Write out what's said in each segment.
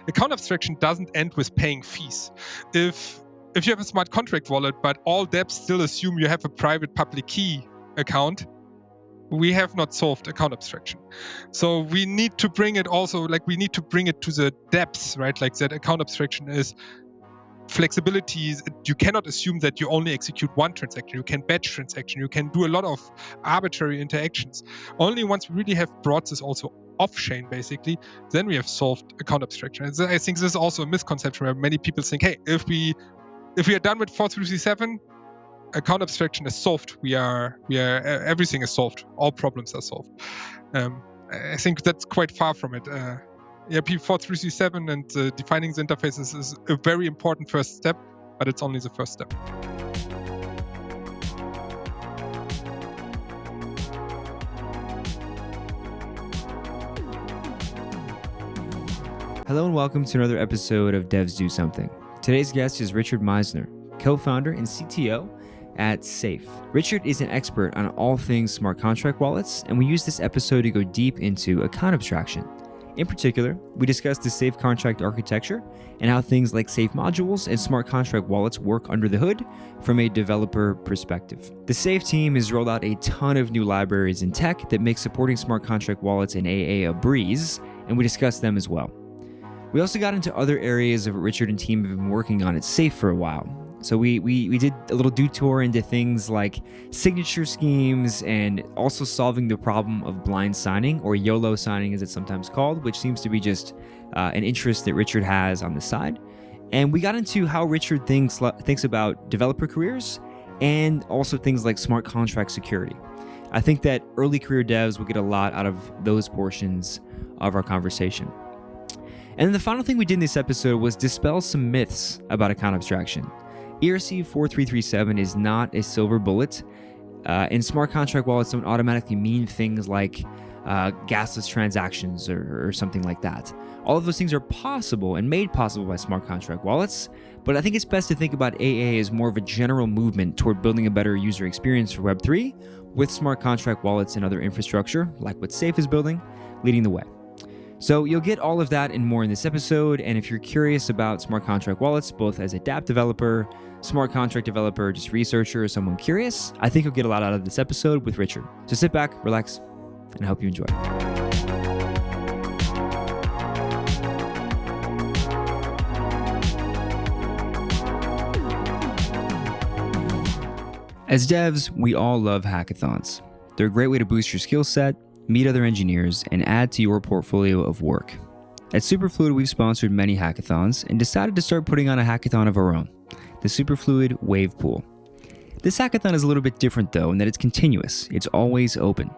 Account abstraction doesn't end with paying fees. If you have a smart contract wallet, but all dApps still assume you have a private public key account, we have not solved account abstraction. So we need to bring it also, we need to bring it to the depths, right? Like that account abstraction is flexibilities. You cannot assume that you only execute one transaction. You can batch transaction. You can do a lot of arbitrary interactions. Only once we really have brought this also off-chain, basically, then we have solved account abstraction. And I think this is also a misconception where many people think, hey, if we are done with 4337, account abstraction is solved. Everything is solved. All problems are solved. I think that's quite far from it. ERP 4337 and defining the interfaces is a very important first step, but it's only the first step. Hello and welcome to another episode of Devs Do Something. Today's guest is Richard Meissner, co-founder and CTO at Safe. Richard is an expert on all things smart contract wallets, and we use this episode to go deep into account abstraction. In particular, we discuss the Safe contract architecture and how things like Safe modules and smart contract wallets work under the hood from a developer perspective. The Safe team has rolled out a ton of new libraries and tech that make supporting smart contract wallets in AA a breeze, and we discuss them as well. We also got into other areas of what Richard and team have been working on at Safe for a while. So we did a little detour into things like signature schemes and also solving the problem of blind signing, or YOLO signing as it's sometimes called, which seems to be just an interest that Richard has on the side. And we got into how Richard thinks about developer careers and also things like smart contract security. I think that early career devs will get a lot out of those portions of our conversation. And then the final thing we did in this episode was dispel some myths about account abstraction. ERC 4337 is not a silver bullet, and smart contract wallets don't automatically mean things like gasless transactions or something like that. All of those things are possible and made possible by smart contract wallets, but I think it's best to think about AA as more of a general movement toward building a better user experience for Web3 with smart contract wallets and other infrastructure, like what Safe is building, leading the way. So you'll get all of that and more in this episode, and if you're curious about smart contract wallets, both as a dApp developer, smart contract developer, just researcher, or someone curious, I think you'll get a lot out of this episode with Richard. So sit back, relax, and I hope you enjoy. As devs, we all love hackathons. They're a great way to boost your skill set, meet other engineers, and add to your portfolio of work. At Superfluid, we've sponsored many hackathons and decided to start putting on a hackathon of our own, the Superfluid Wave Pool. This hackathon is a little bit different though in that it's continuous, it's always open.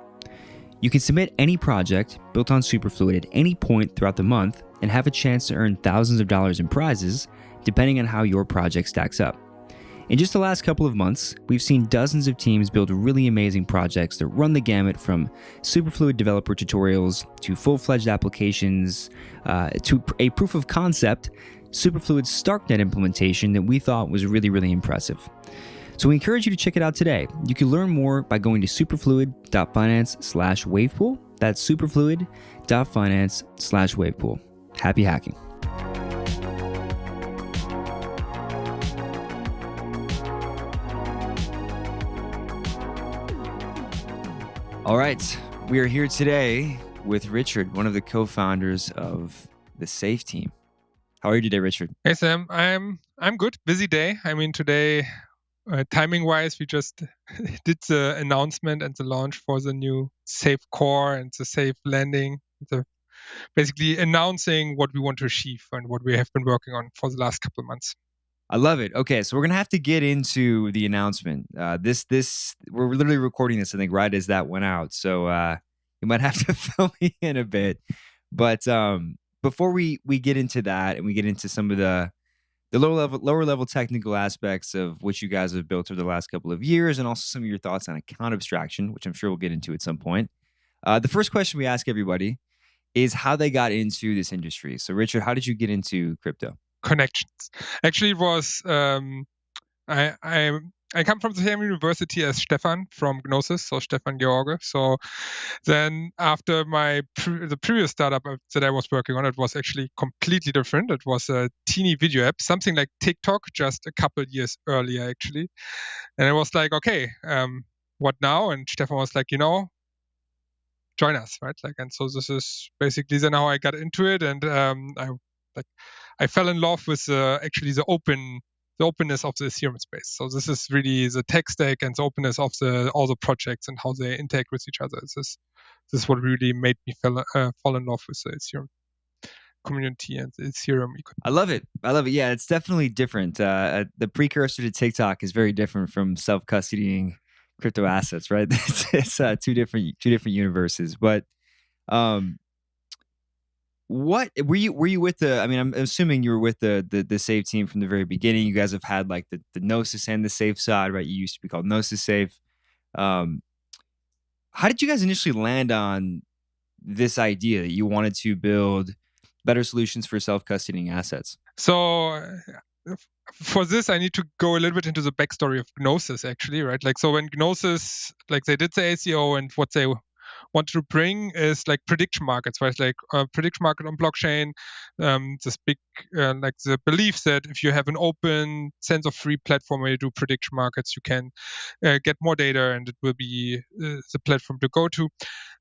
You can submit any project built on Superfluid at any point throughout the month and have a chance to earn thousands of dollars in prizes depending on how your project stacks up. In just the last couple of months, we've seen dozens of teams build really amazing projects that run the gamut from Superfluid developer tutorials to full-fledged applications to a proof of concept, Superfluid StarkNet implementation that we thought was really, really impressive. So we encourage you to check it out today. You can learn more by going to superfluid.finance/wavepool. That's superfluid.finance/wavepool. Happy hacking. All right, we are here today with Richard, one of the co-founders of the Safe team. How are you today, Richard? Hey Sam, I'm good. Busy day. I mean, today, timing-wise, we just did the announcement and the launch for the new Safe Core and the Safe Landing. Basically announcing what we want to achieve and what we have been working on for the last couple of months. I love it. Okay, so we're gonna have to get into the announcement. We're literally recording this, I think, right as that went out. So you might have to fill me in a bit. But before we get into that and we get into some of the lower level technical aspects of what you guys have built over the last couple of years, and also some of your thoughts on account abstraction, which I'm sure we'll get into at some point. The first question we ask everybody is how they got into this industry. So, Richard, how did you get into crypto? Connections. Actually, it was I I come from the same university as Stefan from Gnosis, so Stefan George. So then after the previous startup that I was working on, it was actually completely different. It was a teeny video app, something like TikTok, just a couple years earlier actually. And I was like, okay, what now? And Stefan was like, join us, right? Like, and so this is basically then how I got into it, and I fell in love with actually the openness of the Ethereum space. So this is really the tech stack and the openness of all the projects and how they interact with each other. This is what really made me fall in love with the Ethereum community and the Ethereum ecosystem. I love it. I love it. Yeah, it's definitely different. The precursor to TikTok is very different from self-custodying crypto assets, right? It's two different universes. But what were you with the? I mean, I'm assuming you were with the Save team from the very beginning. You guys have had like the Gnosis and the Safe side, right? You used to be called Gnosis Safe. Um, how did you guys initially land on this idea that you wanted to build better solutions for self-custodying assets? So for this, I need to go a little bit into the backstory of Gnosis, actually, right? Like, so when Gnosis, like, they did the ACO, and what they want to bring is like prediction markets, right? Like prediction market on blockchain, this big, like the belief that if you have an open, sense-of-free platform where you do prediction markets, you can get more data, and it will be the platform to go to.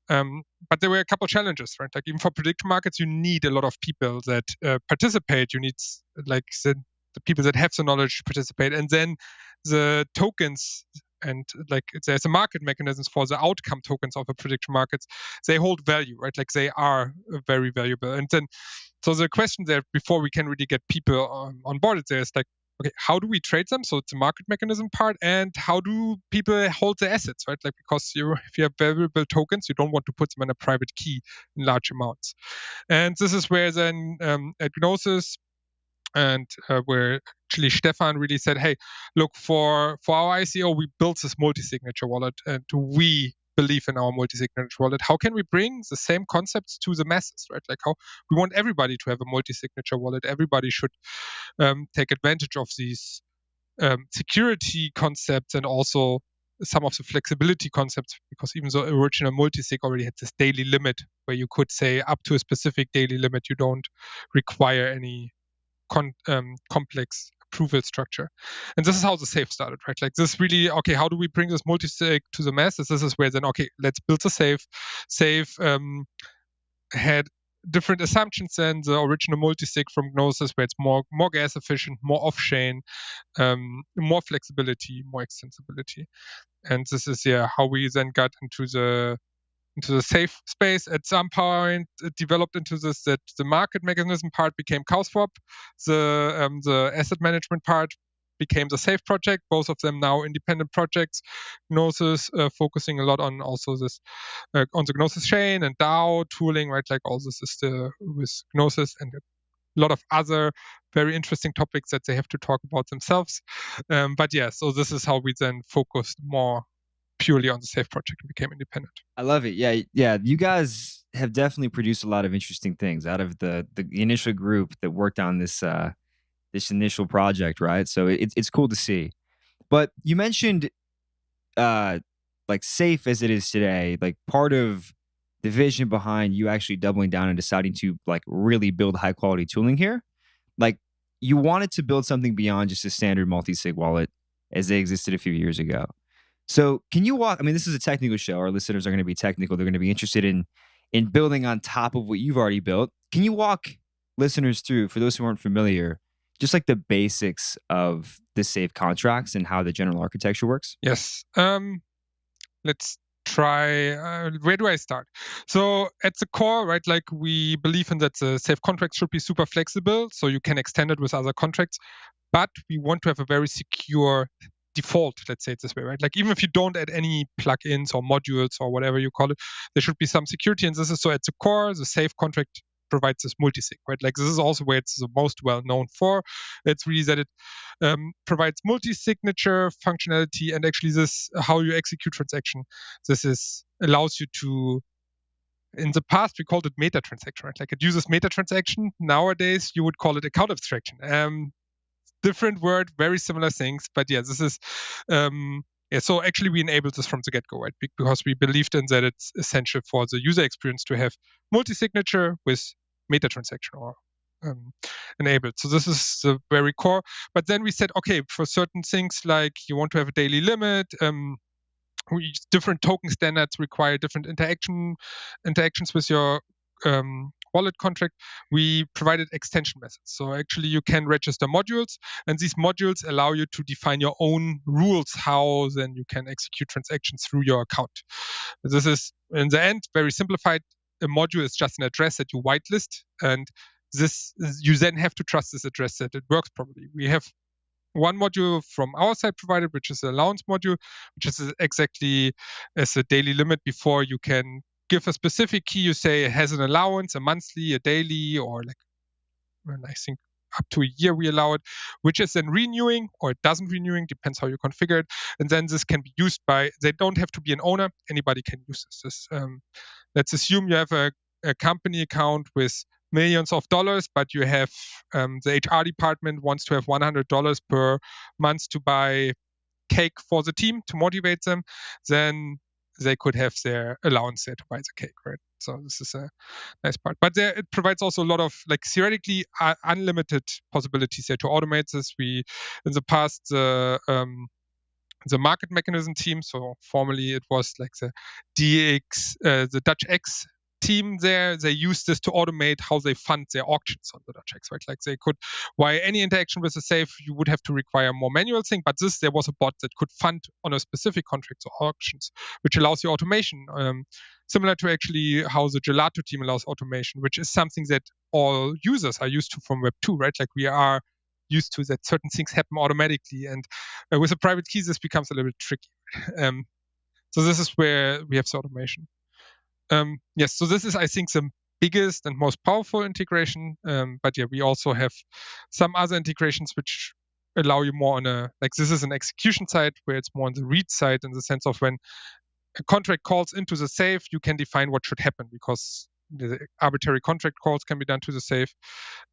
But there were a couple challenges, right? Like even for prediction markets, you need a lot of people that participate. You need like the people that have the knowledge to participate, and then the tokens, and like there's a market mechanisms for the outcome tokens of a prediction markets. They hold value, right? Like they are very valuable. And then so the question there before we can really get people on board there is like, okay, how do we trade them? So it's a market mechanism part, and how do people hold the assets, right? Like, because if you have valuable tokens, you don't want to put them in a private key in large amounts. And this is where then at Gnosis, and where actually Stefan really said, hey, look, for our ICO, we built this multi-signature wallet, and we believe in our multi-signature wallet. How can we bring the same concepts to the masses, right? Like how we want everybody to have a multi-signature wallet. Everybody should take advantage of these security concepts, and also some of the flexibility concepts, because even though original multisig already had this daily limit where you could say up to a specific daily limit, you don't require any complex approval structure. And this is how the safe started, right? Like this really, okay, how do we bring this multisig to the masses? This is where then, okay, let's build a safe. Safe had different assumptions than the original multisig from Gnosis, where it's more gas efficient, more off-chain, more flexibility, more extensibility. And this is how we then got into the safe space. At some point, it developed into this that the market mechanism part became CowSwap, the asset management part became the safe project. Both of them now independent projects. Gnosis focusing a lot on also this on the Gnosis chain and DAO tooling, right? Like all this is still with Gnosis, and a lot of other very interesting topics that they have to talk about themselves. But so this is how we then focused more purely on the safe project and became independent. I love it. Yeah, yeah. You guys have definitely produced a lot of interesting things out of the initial group that worked on this this initial project, right? So it's cool to see. But you mentioned like safe as it is today, like part of the vision behind you actually doubling down and deciding to like really build high quality tooling here. Like you wanted to build something beyond just a standard multi-sig wallet as they existed a few years ago. So can you walk? I mean, this is a technical show. Our listeners are going to be technical. They're going to be interested in building on top of what you've already built. Can you walk listeners through, for those who aren't familiar, just like the basics of the safe contracts and how the general architecture works? Yes. Let's try. Where do I start? So at the core, right, like we believe in that the safe contract should be super flexible, so you can extend it with other contracts, but we want to have a very secure default, let's say it this way, right? Like even if you don't add any plugins or modules or whatever you call it, there should be some security. And this is so at the core, the safe contract provides this multisig, right? Like this is also where it's the most well known for. It's really that it provides multi-signature functionality, and actually this how you execute transaction. This is allows you to. In the past, we called it meta transaction, right? Like it uses meta transaction. Nowadays, you would call it account abstraction. different word, very similar things. But yeah, this is so actually we enabled this from the get-go, right? Because we believed in that it's essential for the user experience to have multi-signature with meta transaction or enabled. So this is the very core. But then we said, okay, for certain things like you want to have a daily limit, different token standards require different interactions with your wallet contract. We provided extension methods. So actually you can register modules, and these modules allow you to define your own rules how then you can execute transactions through your account. This is in the end very simplified. A module is just an address that you whitelist, and you then have to trust this address that it works properly. We have one module from our side provided, which is the allowance module, which is exactly as a daily limit. Before you can give a specific key, you say it has an allowance, a monthly, a daily, or like, and I think up to a year we allow it, which is then renewing or it doesn't renewing, depends how you configure it. And then this can be used they don't have to be an owner, anybody can use this. Let's assume you have a company account with millions of dollars, but you have the HR department wants to have $100 per month to buy cake for the team to motivate them, then they could have their allowance there to buy the cake, right? So this is a nice part. But there, it provides also a lot of like theoretically unlimited possibilities there to automate this. We in the past the market mechanism team. So formerly it was like the DX, the Dutch X team there. They use this to automate how they fund their auctions on the Dutch X, right? Like they could, while any interaction with the safe, you would have to require more manual thing. But there was a bot that could fund on a specific contract or auctions, which allows you automation. Similar to actually how the Gelato team allows automation, which is something that all users are used to from Web 2, right? Like we are used to that certain things happen automatically. And with a private key, this becomes a little bit tricky. So this is where we have the automation. Yes, so this is, I think, the biggest and most powerful integration. But yeah, we also have some other integrations which allow you more on this is an execution side where it's more on the read side in the sense of when a contract calls into the safe, you can define what should happen because the arbitrary contract calls can be done to the safe.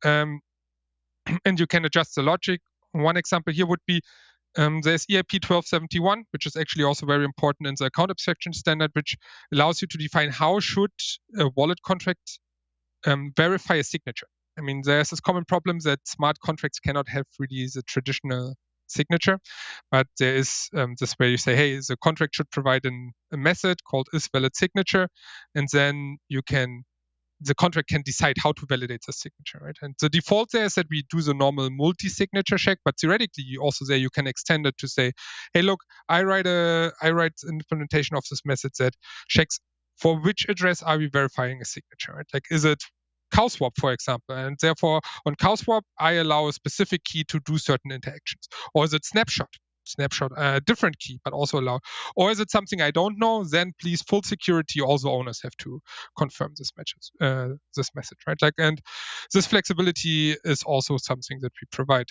And you can adjust the logic. One example here would be there's EIP 1271, which is actually also very important in the account abstraction standard, which allows you to define how should a wallet contract verify a signature. I mean, there's this common problem that smart contracts cannot have really the traditional signature, but there is this where you say, hey, the contract should provide a method called isValidSignature, and then the contract can decide how to validate the signature, right? And the default there is that we do the normal multi-signature check, but theoretically, you can extend it to say, hey, look, I write an implementation of this method that checks for which address are we verifying a signature, right? Like, is it CowSwap, for example? And therefore, on CowSwap, I allow a specific key to do certain interactions. Or is it snapshot, a different key, but also allow. Or is it something I don't know? Then please, full security, also owners have to confirm this message, right? Like, and this flexibility is also something that we provide.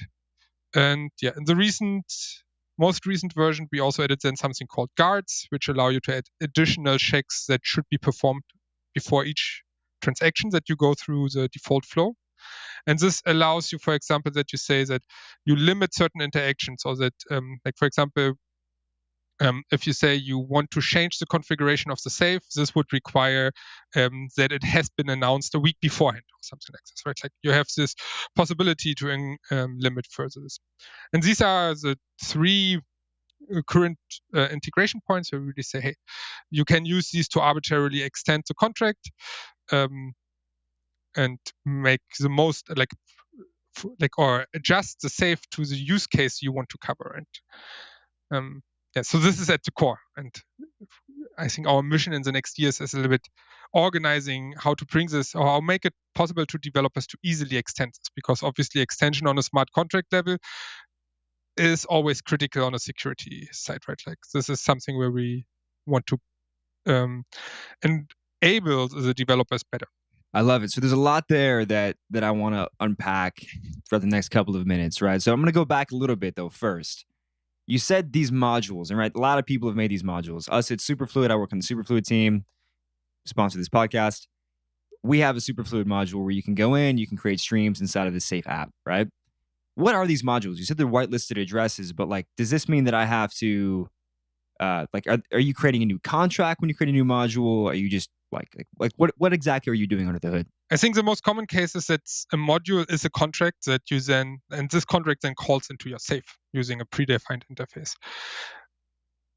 And yeah, in the most recent version, we also added then something called guards, which allow you to add additional checks that should be performed before each transaction that you go through the default flow. And this allows you, for example, that you say that you limit certain interactions, or that, like for example, if you say you want to change the configuration of the safe, this would require that it has been announced a week beforehand or something like this, right? Like you have this possibility to limit further this. And these are the three current integration points where we really say, hey, you can use these to arbitrarily extend the contract and make the most or adjust the safe to the use case you want to cover. And so this is at the core. And I think our mission in the next years is a little bit organizing how to bring this or how make it possible to developers to easily extend this, because obviously extension on a smart contract level is always critical on a security side, right? Like this is something where we want to enable the developers better. I love it. So there's a lot there that I want to unpack for the next couple of minutes, right? So I'm going to go back a little bit though first. You said these modules, and right, a lot of people have made these modules. Us at Superfluid, I work on the Superfluid team, sponsor this podcast. We have a Superfluid module where you can go in, you can create streams inside of this safe app, right? what are these modules? You said they're whitelisted addresses, but like, does this mean that I have to, are you creating a new contract when you create a new module? Are you just like what exactly are you doing under the hood? I think the most common case is that a module is a contract that you then, and this contract then calls into your safe using a predefined interface.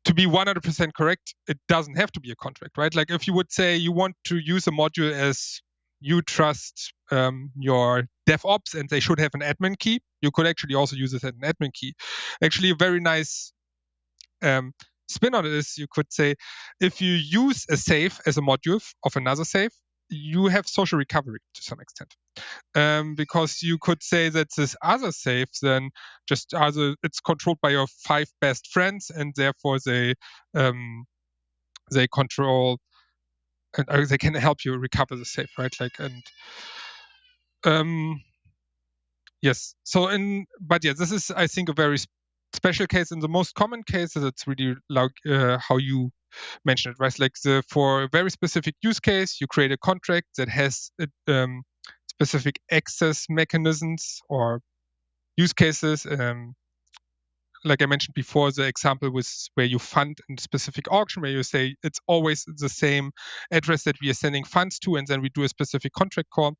To be 100% correct, it doesn't have to be a contract, right? Like if you would say you want to use a module as you trust your DevOps and they should have an admin key, you could actually also use it as an admin key. Actually, a very nice spin on it is you could say if you use a safe as a module of another safe, you have social recovery to some extent. Because you could say that this other safe then just it's controlled by your 5 best friends, and therefore they control and they can help you recover the safe, right? Like and yes. So but yeah, this is I think a very special case. In the most common cases, it's really like how you mentioned it, right? Like for a very specific use case, you create a contract that has specific access mechanisms or use cases. Like I mentioned before, the example was where you fund in a specific auction, where you say it's always the same address that we are sending funds to, and then we do a specific contract call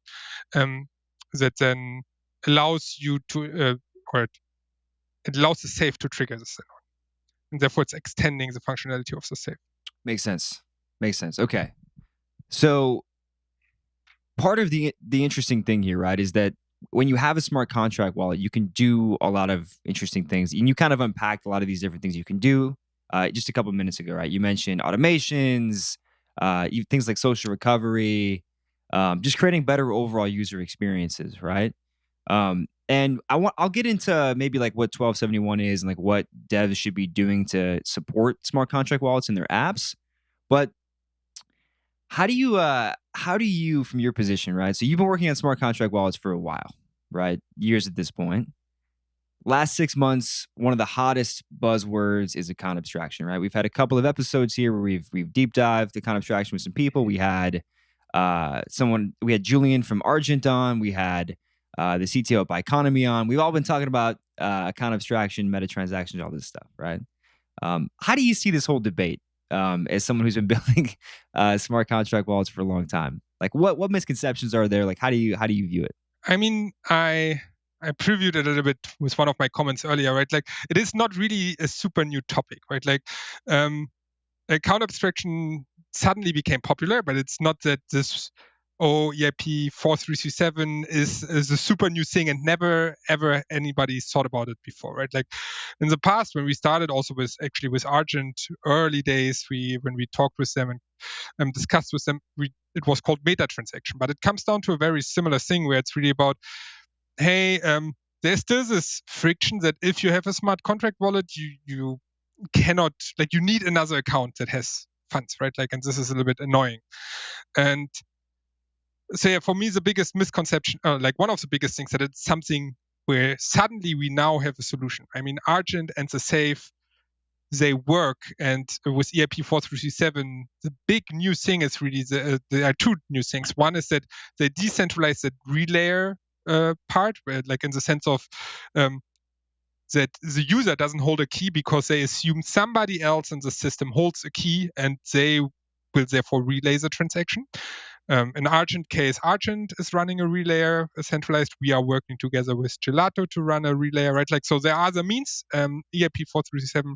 that then allows you to, or it allows the safe to trigger this, and therefore it's extending the functionality of the safe. Makes sense. Okay, so part of the interesting thing here, right, is that when you have a smart contract wallet, you can do a lot of interesting things, and you kind of unpacked a lot of these different things you can do just a couple of minutes ago, right? You mentioned automations, things like social recovery, just creating better overall user experiences, right? And I'll get into maybe like what 1271 is and like what devs should be doing to support smart contract wallets in their apps. But how do you from your position, right? So you've been working on smart contract wallets for a while, right? Years at this point. Last 6 months, one of the hottest buzzwords is account abstraction, right? We've had a couple of episodes here where we've deep dived account abstraction with some people. We had Julian from Argent on, we had the CTO at Biconomy on. We've all been talking about account abstraction, meta transactions, all this stuff, right? How do you see this whole debate as someone who's been building smart contract wallets for a long time? Like, what misconceptions are there? Like, how do you view it? I mean, I previewed it a little bit with one of my comments earlier, right? Like, it is not really a super new topic, right? Like, account abstraction suddenly became popular, but it's not that this EIP 4337 is a super new thing and never ever anybody thought about it before, right? Like in the past when we started also with Argent early days, when we talked with them and discussed with them, it was called meta transaction, but it comes down to a very similar thing where it's really about, hey, there's still this friction that if you have a smart contract wallet, you cannot, like, you need another account that has funds, right? Like, and this is a little bit annoying. And so yeah, for me, the biggest misconception, like one of the biggest things, that it's something where suddenly we now have a solution. I mean, Argent and the Safe, they work, and with EIP 4337, the big new thing is really there are two new things. One is that they decentralize the relayer part, where, like, in the sense of that the user doesn't hold a key because they assume somebody else in the system holds a key, and they will therefore relay the transaction. In Argent case, Argent is running a relayer centralized. We are working together with Gelato to run a relayer, right? Like, so there are other means. EIP 437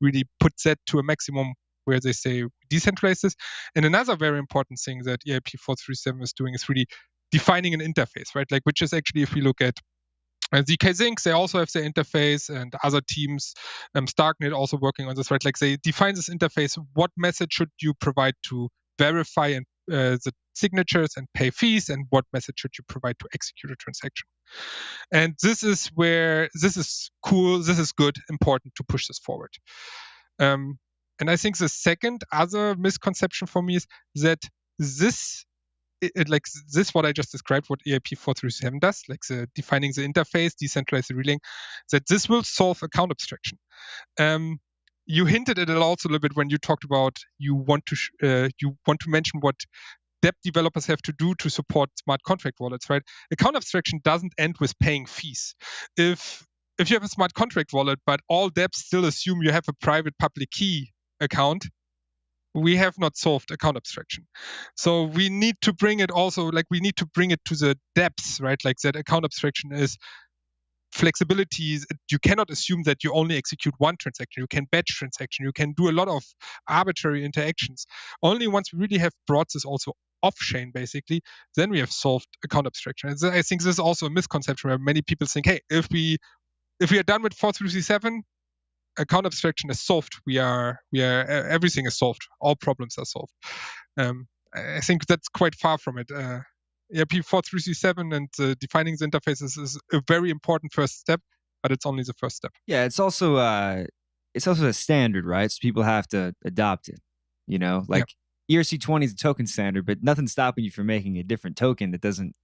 really puts that to a maximum where they say decentralize this. And another very important thing that EIP 437 is doing is really defining an interface, right? Like, which is actually, if we look at ZK Zinc, they also have their interface, and other teams, Starknet also working on this, right? Like, they define this interface. What method should you provide to verify and the signatures and pay fees, and what method should you provide to execute a transaction? And this is cool, this is good, important to push this forward. And I think the second other misconception for me is that this like this, what I just described, what EIP 437 does, like defining the interface, decentralize the relaying, that this will solve account abstraction. You hinted at it also a little bit when you talked about you want to mention what debt developers have to do to support smart contract wallets, right? Account abstraction doesn't end with paying fees. If you have a smart contract wallet, but all dApps still assume you have a private public key account, we have not solved account abstraction. So we need to bring it also, we need to bring it to the depths, right? Like that account abstraction is flexibilities. You cannot assume that you only execute one transaction. You can batch transaction. You can do a lot of arbitrary interactions. Only once we really have brought this also off-chain, basically, then we have solved account abstraction. And I think this is also a misconception where many people think, hey, if we are done with 4337, account abstraction is solved. Everything is solved. All problems are solved. I think that's quite far from it. ERP 4337 and defining the interfaces is a very important first step, but it's only the first step. Yeah, it's also a standard, right? So people have to adopt it. ERC20 is a token standard, but nothing's stopping you from making a different token that doesn't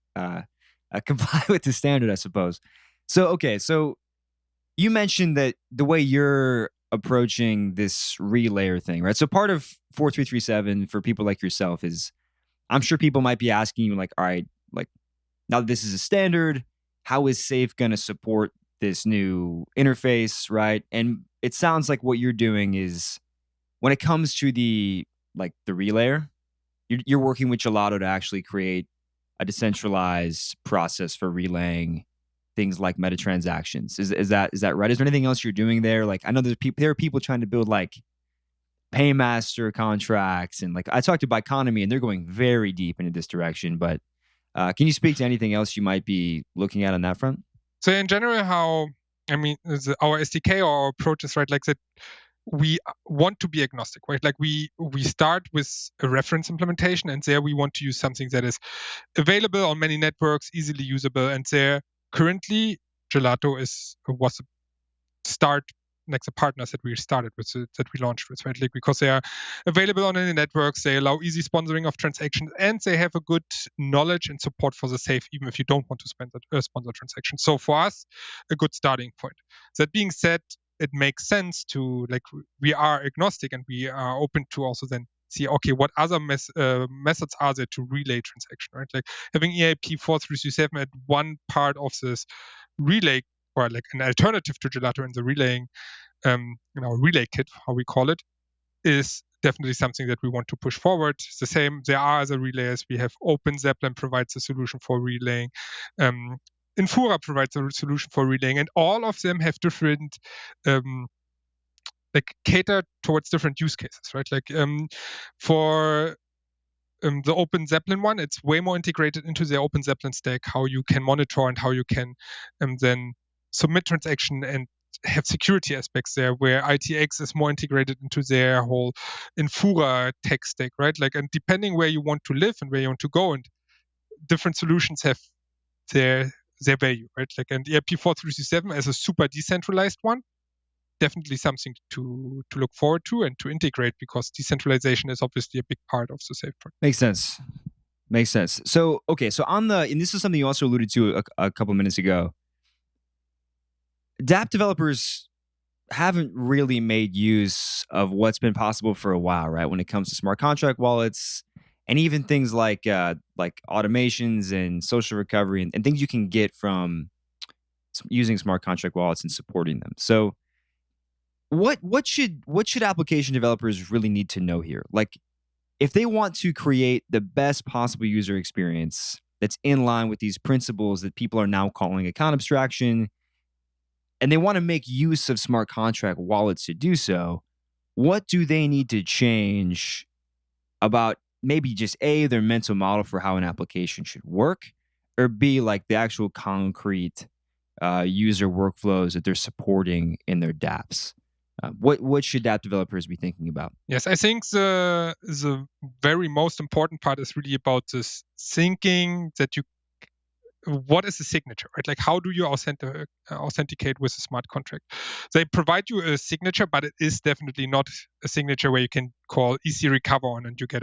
comply with the standard, I suppose. So you mentioned that the way you're approaching this relayer thing, right? So part of 4337 for people like yourself is, I'm sure people might be asking you, like, all right, like, now that this is a standard, how is Safe going to support this new interface, right? And it sounds like what you're doing is, when it comes to the relayer, you're working with Gelato to actually create a decentralized process for relaying things like meta transactions. Is that right? Is there anything else you're doing there? Like, I know there are people trying to build like paymaster contracts, and like I talked to Biconomy, and they're going very deep into this direction. But can you speak to anything else you might be looking at on that front? So in general, our SDK or our approach is, right, like that we want to be agnostic, right? Like we start with a reference implementation, and there we want to use something that is available on many networks, easily usable. And there currently Gelato was a start, like the partners that we started with, that we launched with, right? Like, because they are available on any networks, they allow easy sponsoring of transactions, and they have a good knowledge and support for the Safe, even if you don't want to sponsor transactions. So for us, a good starting point. That being said, it makes sense to, like, we are agnostic, and we are open to also then see, okay, what other methods are there to relay transaction, right? Like having EIP 4337 at one part of this relay, or like an alternative to Gelato in the relaying, relay kit, how we call it, is definitely something that we want to push forward. It's the same, there are other relayers. We have Open Zeppelin provides a solution for relaying. Infura provides a solution for relaying, and all of them have different, cater towards different use cases, right? Like for the Open Zeppelin one, it's way more integrated into the Open Zeppelin stack, how you can monitor and how you can then submit transaction and have security aspects there, where ITX is more integrated into their whole Infura tech stack, right? Like, and depending where you want to live and where you want to go, and different solutions have their value, right? Like, and ERP4337 as a super decentralized one, definitely something to look forward to and to integrate, because decentralization is obviously a big part of the Safe project. Makes sense. So and this is something you also alluded to a couple of minutes ago. dApp developers haven't really made use of what's been possible for a while, right? When it comes to smart contract wallets, and even things like automations and social recovery, and things you can get from using smart contract wallets and supporting them. So what should application developers really need to know here? Like, if they want to create the best possible user experience that's in line with these principles that people are now calling account abstraction, and they want to make use of smart contract wallets to do so, what do they need to change about maybe just A, their mental model for how an application should work, or B, like the actual concrete user workflows that they're supporting in their dApps? What should dApp developers be thinking about? Yes, I think the very most important part is really about this thinking that what is the signature, right? Like, how do you authenticate with a smart contract? They provide you a signature, but it is definitely not a signature where you can call EC recover on and you get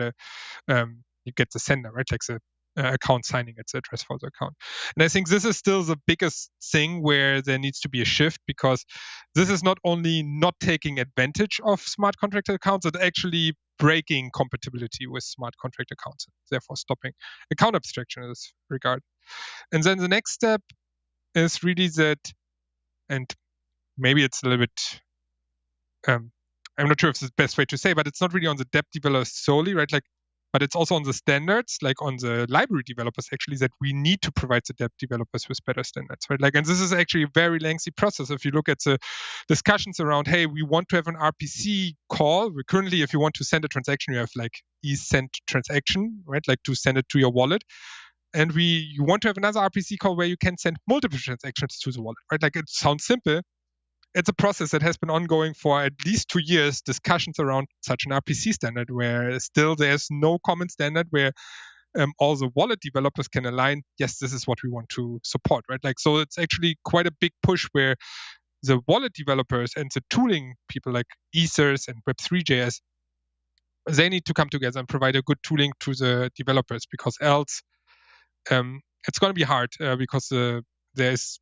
the sender, right? Like the account signing its address for the account. And I think this is still the biggest thing where there needs to be a shift, because this is not only not taking advantage of smart contract accounts, it actually breaking compatibility with smart contract accounts, therefore stopping account abstraction in this regard. And then the next step is really that, and maybe it's a little bit, I'm not sure if it's the best way to say, but it's not really on the dev developers solely, right? Like, but it's also on the standards, like on the library developers, actually, that we need to provide the dev developers with better standards, right? Like, and this is actually a very lengthy process. If you look at the discussions around, hey, we want to have an RPC call. Currently, if you want to send a transaction, you have like send transaction, right? Like to send it to your wallet. And you want to have another RPC call where you can send multiple transactions to the wallet, right? Like, it sounds simple. It's a process that has been ongoing for at least 2 years, discussions around such an RPC standard, where still there's no common standard where all the wallet developers can align, yes, this is what we want to support, right? Like, so it's actually quite a big push where the wallet developers and the tooling people like Ethers and Web3.js, they need to come together and provide a good tooling to the developers, because else it's going to be hard, because there's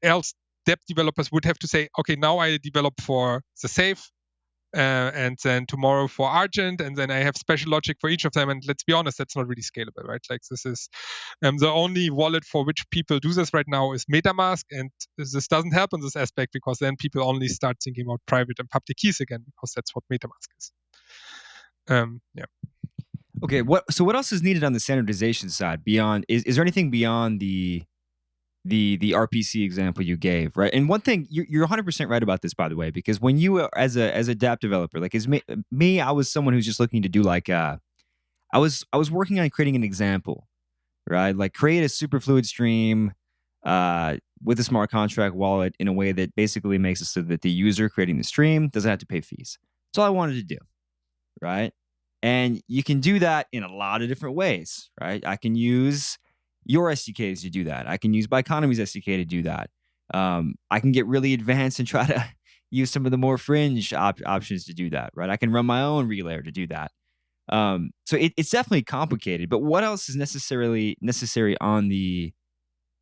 else dev developers would have to say, okay, now I develop for the safe, and then tomorrow for Argent, and then I have special logic for each of them. And let's be honest, that's not really scalable, right? Like, this is the only wallet for which people do this right now is MetaMask, and this doesn't help in this aspect, because then people only start thinking about private and public keys again, because that's what MetaMask is. Yeah. Okay, what else is needed on the standardization side beyond? Is there anything beyond the RPC example you gave, right? And one thing, you're 100% right about this, by the way, because when you as a dApp developer, like as me, I was someone who's just looking to do like I was working on creating an example, right? Like create a superfluid stream with a smart contract wallet in a way that basically makes it so that the user creating the stream doesn't have to pay fees. That's all I wanted to do, right? And you can do that in a lot of different ways, right? I can use your SDKs to do that. I can use Biconomy's SDK to do that. I can get really advanced and try to use some of the more fringe options to do that, right? I can run my own relayer to do that. So it's definitely complicated. But what else is necessary on the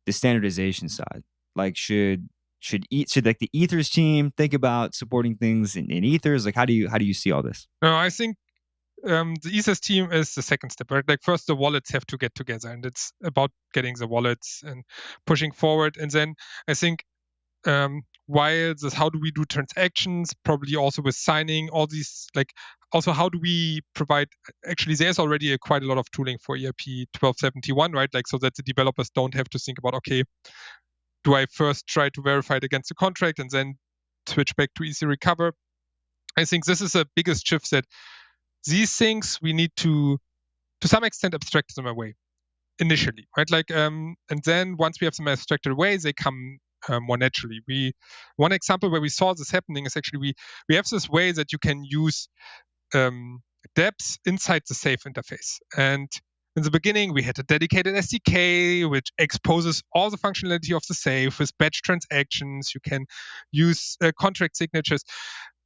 standardization side? Like should like the Ethers team think about supporting things in Ethers? Like how do you see all this? No, I think the Ethers team is the second step, right? Like, first the wallets have to get together, and it's about getting the wallets and pushing forward. And then I think while this, how do we do transactions, probably also with signing, all these, like, also how do we provide, actually there's already quite a lot of tooling for ERP 1271, right? Like, so that the developers don't have to think about, okay, do I first try to verify it against the contract and then switch back to easy recover? I think this is the biggest shift, that these things we need to some extent abstract them away initially, right? Like, and then once we have them abstracted away, they come more naturally. One example where we saw this happening is actually we have this way that you can use dApps inside the safe interface. And in the beginning, we had a dedicated SDK which exposes all the functionality of the safe with batch transactions. You can use contract signatures.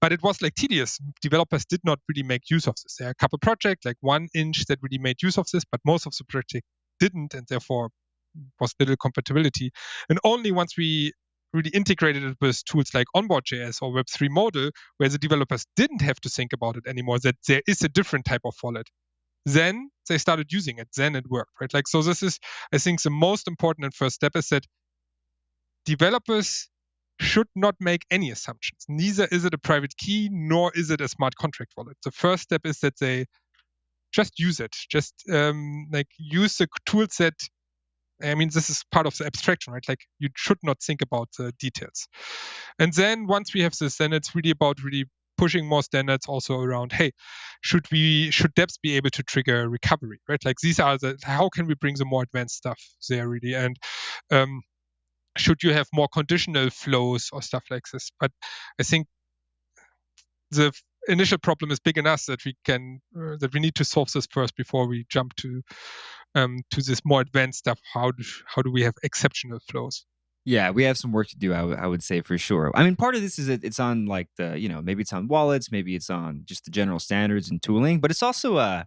But it was like tedious. Developers did not really make use of this. There are a couple projects, like 1inch, that really made use of this, but most of the project didn't, and therefore was little compatibility. And only once we really integrated it with tools like onboard.js or Web3 model, where the developers didn't have to think about it anymore, that there is a different type of wallet, then they started using it. Then it worked, right? Like, so this is, I think, the most important and first step, is that developers should not make any assumptions. Neither is it a private key, nor is it a smart contract wallet. The first step is that they just use it. Just like use the tool set. I mean, this is part of the abstraction, right? Like, you should not think about the details. And then once we have this, then it's really about really pushing more standards also around, hey, should dApps be able to trigger recovery, right? Like, these are how can we bring the more advanced stuff there really? And should you have more conditional flows or stuff like this? But I think the initial problem is big enough that we need to solve this first before we jump to this more advanced stuff. How do we have exceptional flows? Yeah, we have some work to do, I would say, for sure. I mean, part of this is that it's on like the, maybe it's on wallets, maybe it's on just the general standards and tooling, but it's also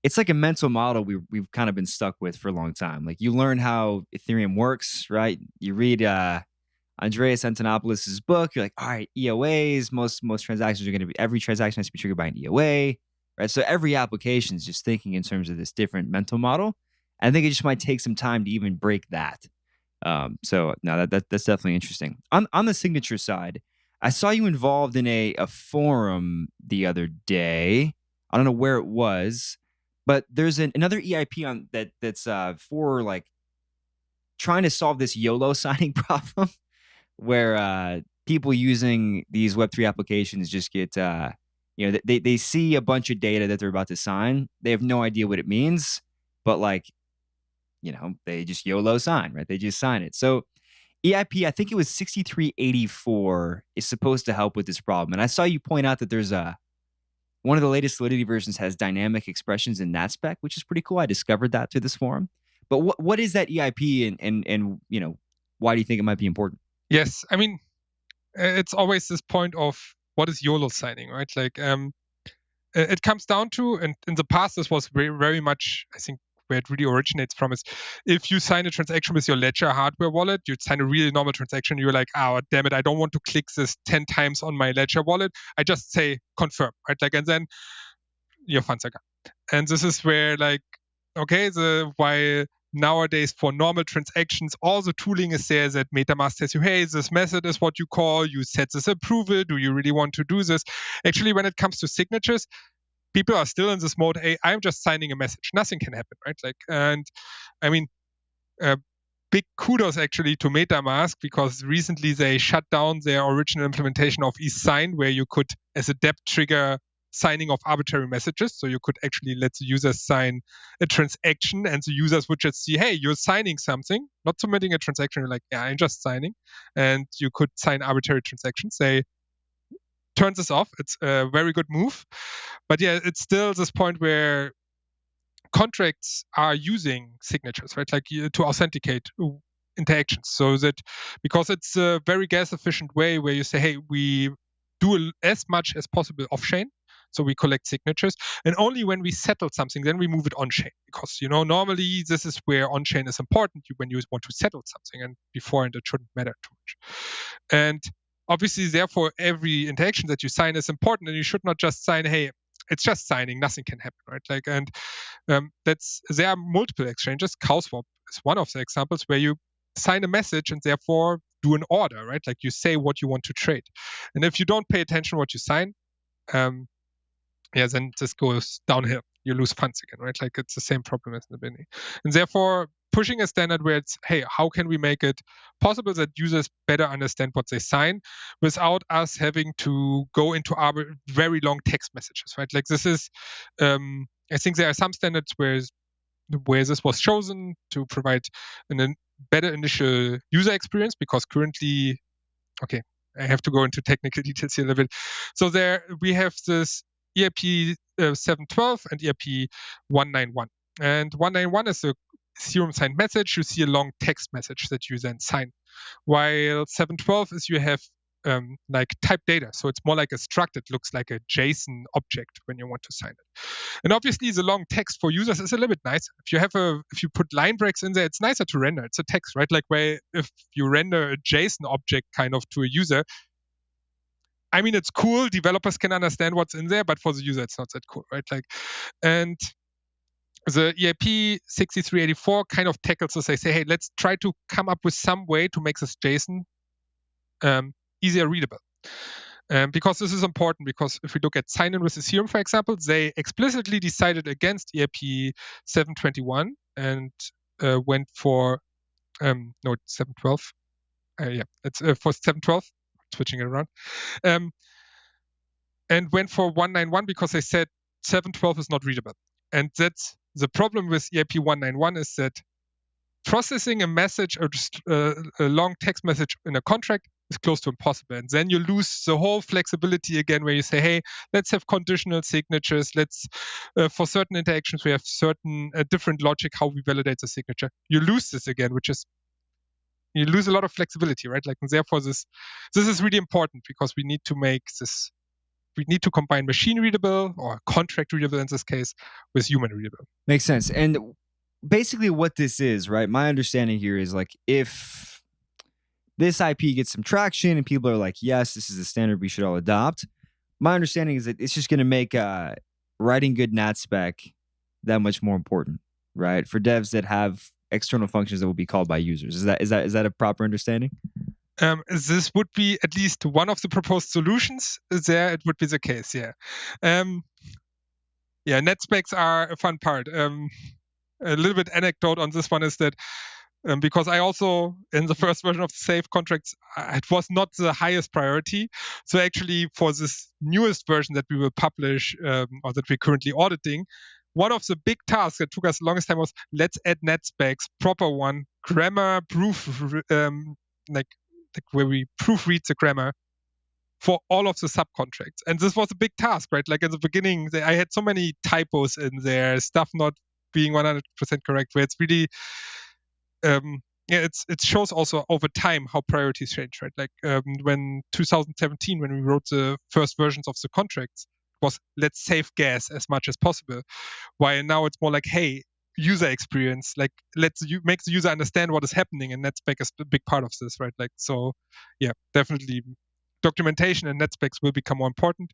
it's like a mental model we've kind of been stuck with for a long time. Like, you learn how Ethereum works, right? You read Andreas Antonopoulos' book, you're like, all right, EOAs, most transactions are going to be, every transaction has to be triggered by an EOA, right? So every application is just thinking in terms of this different mental model. I think it just might take some time to even break that. So no, that's definitely interesting. On the signature side, I saw you involved in a forum the other day. I don't know where it was, but there's another EIP on that's for like trying to solve this YOLO signing problem where people using these Web3 applications just get they see a bunch of data that they're about to sign. They have no idea what it means, but like, they just YOLO sign, right? They just sign it. So EIP, I think it was 6384 is supposed to help with this problem. And I saw you point out that there's one of the latest Solidity versions has dynamic expressions in that spec, which is pretty cool. I discovered that through this forum. But what is that EIP and why do you think it might be important? Yes, I mean, it's always this point of what is YOLO signing, right? Like, it comes down to, and in the past, this was very, very much, I think, where it really originates from is if you sign a transaction with your Ledger hardware wallet, you sign a really normal transaction, you're like, oh, damn it, I don't want to click this 10 times on my Ledger wallet. I just say confirm, right? Like, and then your funds are gone. And this is where, like, okay, why nowadays for normal transactions, all the tooling is there that MetaMask tells you, hey, this method is what you call, you set this approval, do you really want to do this? Actually, when it comes to signatures, people are still in this mode, hey, I'm just signing a message. Nothing can happen, right? Like, and I mean, big kudos actually to MetaMask because recently they shut down their original implementation of eSign, where you could, as a debt trigger, signing of arbitrary messages. So you could actually let the users sign a transaction and the users would just see, hey, you're signing something, not submitting a transaction. You're like, yeah, I'm just signing. And you could sign arbitrary transactions. They turned this off. It's a very good move. But yeah, it's still this point where contracts are using signatures, right? Like to authenticate interactions. So that because it's a very gas efficient way where you say, hey, we do as much as possible off chain. So we collect signatures, and only when we settle something, then we move it on chain. Because normally this is where on chain is important when you want to settle something, and beforehand it shouldn't matter too much. And obviously, therefore, every interaction that you sign is important, and you should not just sign, hey, it's just signing, nothing can happen, right? Like, and there are multiple exchanges. CowSwap is one of the examples where you sign a message and therefore do an order, right? Like you say what you want to trade, and if you don't pay attention what you sign, then this goes downhill. You lose funds again, right? Like it's the same problem as in the beginning, and therefore pushing a standard where it's, hey, how can we make it possible that users better understand what they sign without us having to go into very long text messages, right? Like this is, I think there are some standards where this was chosen to provide a better initial user experience because currently, okay, I have to go into technical details here a little bit. So there we have this EIP 712 and EIP 191. And 191 is a Ethereum signed message. You see a long text message that you then sign. While 712 is you have like type data. So it's more like a struct. It looks like a JSON object when you want to sign it. And obviously the long text for users is a little bit nicer. If you put line breaks in there, it's nicer to render. It's a text, right? Like where if you render a JSON object kind of to a user, I mean, it's cool. Developers can understand what's in there, but for the user, it's not that cool, right? Like, and the EIP 6384 kind of tackles this. They say, hey, let's try to come up with some way to make this JSON easier readable. Because this is important, because if we look at sign-in with Ethereum, for example, they explicitly decided against EIP 721 and went for, 712. It's for 712, switching it around. And went for 191 because they said 712 is not readable. And that's the problem with EIP 191 is that processing a message or just a long text message in a contract is close to impossible. And then you lose the whole flexibility again, where you say, hey, let's have conditional signatures. Let's, for certain interactions, we have certain different logic how we validate the signature. You lose this again, you lose a lot of flexibility, right? Like, and therefore this is really important because we need to combine machine readable or contract readable in this case with human readable. Makes sense. And basically what this is, right? My understanding here is like if this IP gets some traction and people are like, yes, this is the standard we should all adopt. My understanding is that it's just going to make writing good NAT spec that much more important, right? For devs that have external functions that will be called by users. Is that a proper understanding? This would be at least one of the proposed solutions. There, it would be the case. Yeah. NAT specs are a fun part. A little bit anecdote on this one is that because I also, in the first version of the safe contracts, it was not the highest priority. So actually for this newest version that we will publish or that we're currently auditing, one of the big tasks that took us the longest time was let's add NAT specs, proper one, grammar, proof, like where we proofread the grammar for all of the subcontracts. And this was a big task, right? Like in the beginning, I had so many typos in there, stuff not being 100% correct, where it's really it shows also over time how priorities change, right? Like when 2017, when we wrote the first versions of the contracts, was let's save gas as much as possible. While now it's more like, hey, user experience, like let's make the user understand what is happening, and NetSpec is a big part of this, right? Like so, yeah, definitely documentation and NetSpecs will become more important.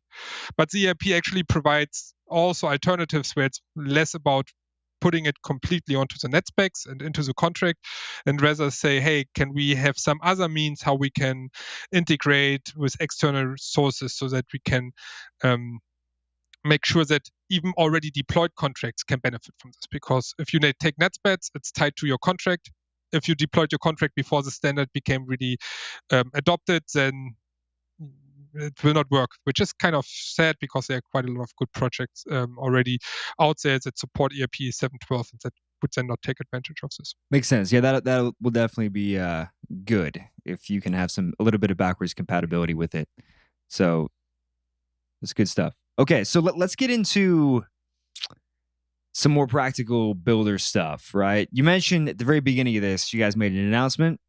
But the ERP actually provides also alternatives where it's less about putting it completely onto the net specs and into the contract, and rather say, hey, can we have some other means how we can integrate with external sources so that we can make sure that even already deployed contracts can benefit from this? Because if you take net specs, it's tied to your contract. If you deployed your contract before the standard became really adopted, then it will not work, which is kind of sad because there are quite a lot of good projects already out there that support ERP 7.12 and that would then not take advantage of this. Makes sense. Yeah, that will definitely be good if you can have a little bit of backwards compatibility with it. So that's good stuff. Okay, so let's get into some more practical builder stuff, right? You mentioned at the very beginning of this, you guys made an announcement.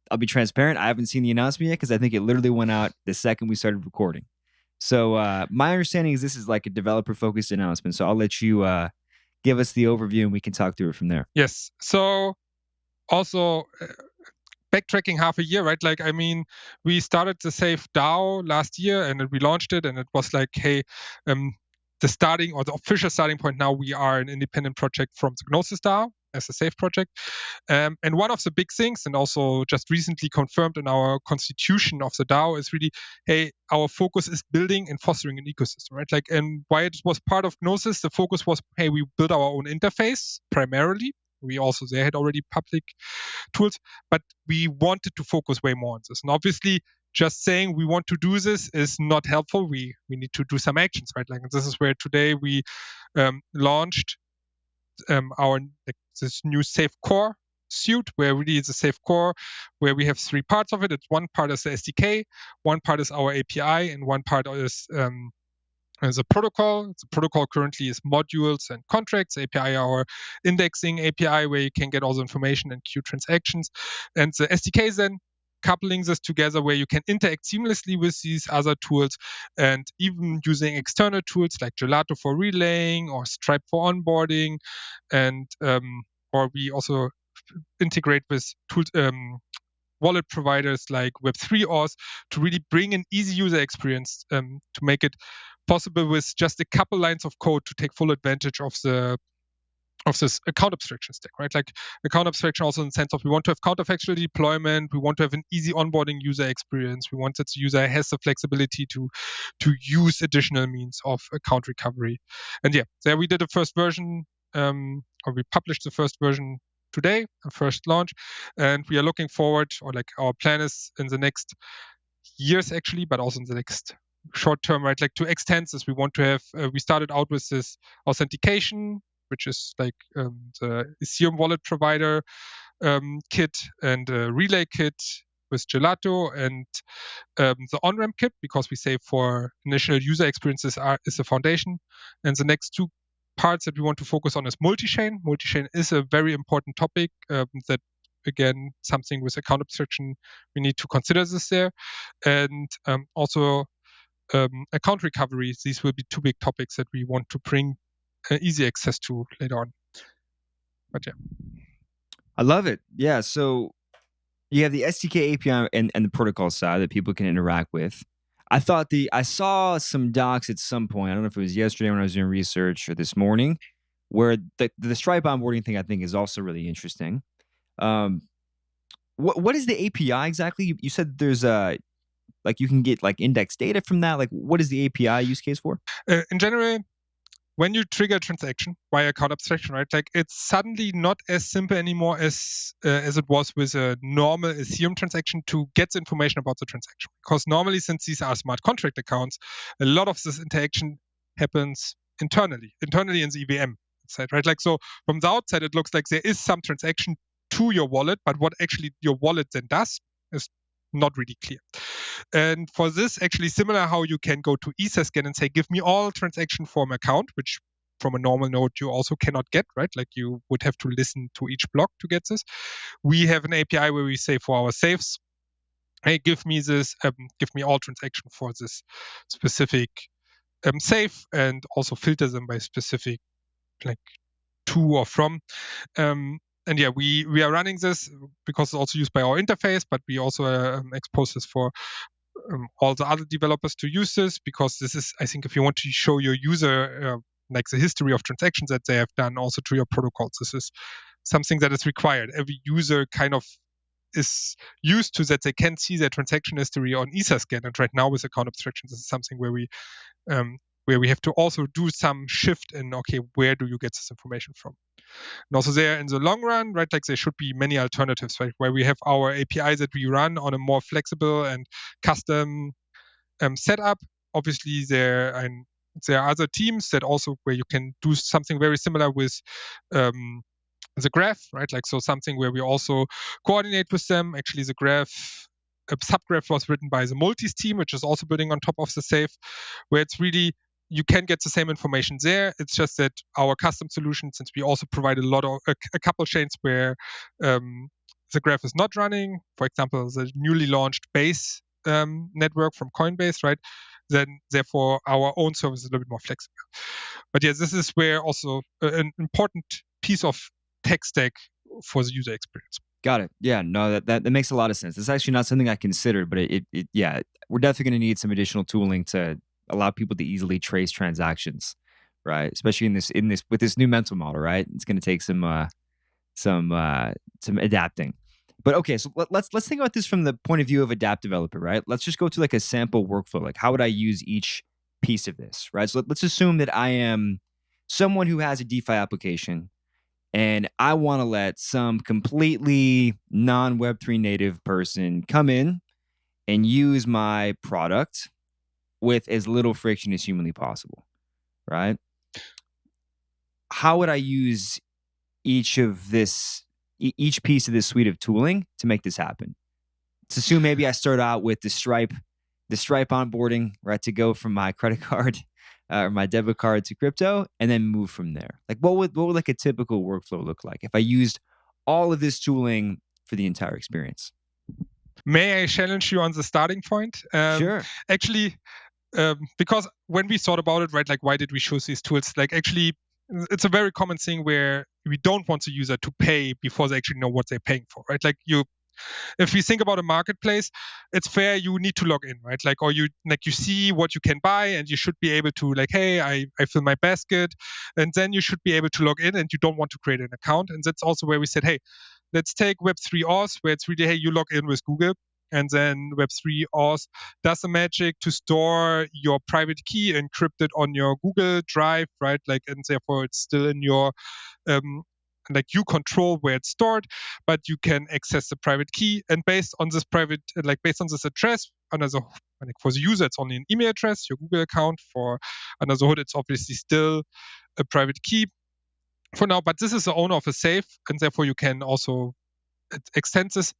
I'll be transparent. I haven't seen the announcement yet because I think it literally went out the second we started recording. So my understanding is this is like a developer-focused announcement. So I'll let you give us the overview and we can talk through it from there. Yes. So also backtracking half a year, right? Like, I mean, we started the Safe DAO last year and we launched it, and it was like, hey, the starting or the official starting point now, we are an independent project from the Gnosis DAO as a safe project. And one of the big things, and also just recently confirmed in our constitution of the DAO, is really, hey, our focus is building and fostering an ecosystem, right? Like, and why it was part of Gnosis, the focus was, hey, we build our own interface primarily. We also, they had already public tools, but we wanted to focus way more on this. And obviously, just saying we want to do this is not helpful. We need to do some actions, right? Like, this is where today we launched this new Safe Core suite, where really it's a Safe Core, where we have three parts of it. It's one part is the SDK, one part is our API, and one part is the protocol. The protocol currently is modules and contracts. API, our indexing API, where you can get all the information and queue transactions. And the SDK is then coupling this together where you can interact seamlessly with these other tools, and even using external tools like Gelato for relaying or Stripe for onboarding. And or we also integrate with tools, wallet providers like Web3 auth to really bring an easy user experience to make it possible with just a couple lines of code to take full advantage of this account abstraction stack, right? Like account abstraction also in the sense of we want to have counterfactual deployment, we want to have an easy onboarding user experience, we want that the user has the flexibility to use additional means of account recovery. And yeah, there we did a first version, or we published the first version today, a first launch, and we are looking forward, or like our plan is in the next years actually, but also in the next short term, right? Like to extend this, we want to have, we started out with this authentication, which is like the Ethereum wallet provider kit, and a relay kit with Gelato, and the on-ramp kit, because we say for initial user experiences is the foundation. And the next two parts that we want to focus on is multi-chain. Multi-chain is a very important topic that, again, something with account abstraction, we need to consider this there. And also account recovery. These will be two big topics that we want to bring easy access to later on. But yeah. I love it. Yeah. So You have the SDK API and the protocol side that people can interact with. I saw some docs at some point. I don't know if it was yesterday when I was doing research or this morning, where the Stripe onboarding thing I think is also really interesting. Um, what is the API exactly? You said there's like you can get like index data from that. Like, what is the API use case for? In general, when you trigger a transaction via account abstraction, right? Like it's suddenly not as simple anymore as it was with a normal Ethereum transaction to get the information about the transaction. Because normally, since these are smart contract accounts, a lot of this interaction happens internally in the EVM side, right? Like so, from the outside, it looks like there is some transaction to your wallet, but what actually your wallet then does is not really clear. And for this, actually similar how you can go to Etherscan and say, give me all transaction from account, which from a normal node you also cannot get, right? Like you would have to listen to each block to get this. We have an API where we say for our safes, hey, give me all transaction for this specific safe, and also filter them by specific like to or from. And yeah, we are running this because it's also used by our interface, but we also expose this for all the other developers to use this, because this is, I think, if you want to show your user like the history of transactions that they have done also to your protocols, this is something that is required. Every user kind of is used to that they can see their transaction history on Etherscan, and right now with account abstractions, this is something where we have to also do some shift in, okay, where do you get this information from? And also there in the long run, right, like there should be many alternatives, right, where we have our APIs that we run on a more flexible and custom setup. Obviously, there are other teams that also where you can do something very similar with the graph, right? Like so something where we also coordinate with them. Actually, the graph subgraph was written by the multis team, which is also building on top of the safe, where it's really you can get the same information there. It's just that our custom solution, since we also provide a couple chains where the graph is not running, for example, the newly launched Base network from Coinbase, right? Then therefore our own service is a little bit more flexible. But yes, this is where also an important piece of tech stack for the user experience. Got it. Yeah, no, that makes a lot of sense. It's actually not something I considered, but yeah, we're definitely going to need some additional tooling to allow people to easily trace transactions, right? Especially in this with this new mental model, right? It's going to take some adapting. But okay, so let's think about this from the point of view of a dApp developer, right? Let's just go to like a sample workflow. Like, how would I use each piece of this, right? So let's assume that I am someone who has a DeFi application and I want to let some completely non Web3 native person come in and use my product with as little friction as humanly possible, right? How would I use each piece of this suite of tooling to make this happen? Let's assume maybe I start out with the Stripe onboarding, right, to go from my credit card or my debit card to crypto, and then move from there. Like, what would like a typical workflow look like if I used all of this tooling for the entire experience? May I challenge you on the starting point? Sure. Actually, because when we thought about it, right, like why did we choose these tools? Like actually, it's a very common thing where we don't want the user to pay before they actually know what they're paying for, right? Like if we think about a marketplace, it's fair you need to log in, right? Like, or you see what you can buy, and you should be able to like, hey, I fill my basket, and then you should be able to log in, and you don't want to create an account. And that's also where we said, hey, let's take Web3 auth, where it's really, hey, you log in with Google, and then Web3 auth does the magic to store your private key encrypted on your Google Drive, right? Like, and therefore it's still in your like you control where it's stored, but you can access the private key. And based on this based on this address, like for the user, it's only an email address, your Google account. For under the hood, it's obviously still a private key for now. But this is the owner of a safe, and therefore you can also extend this.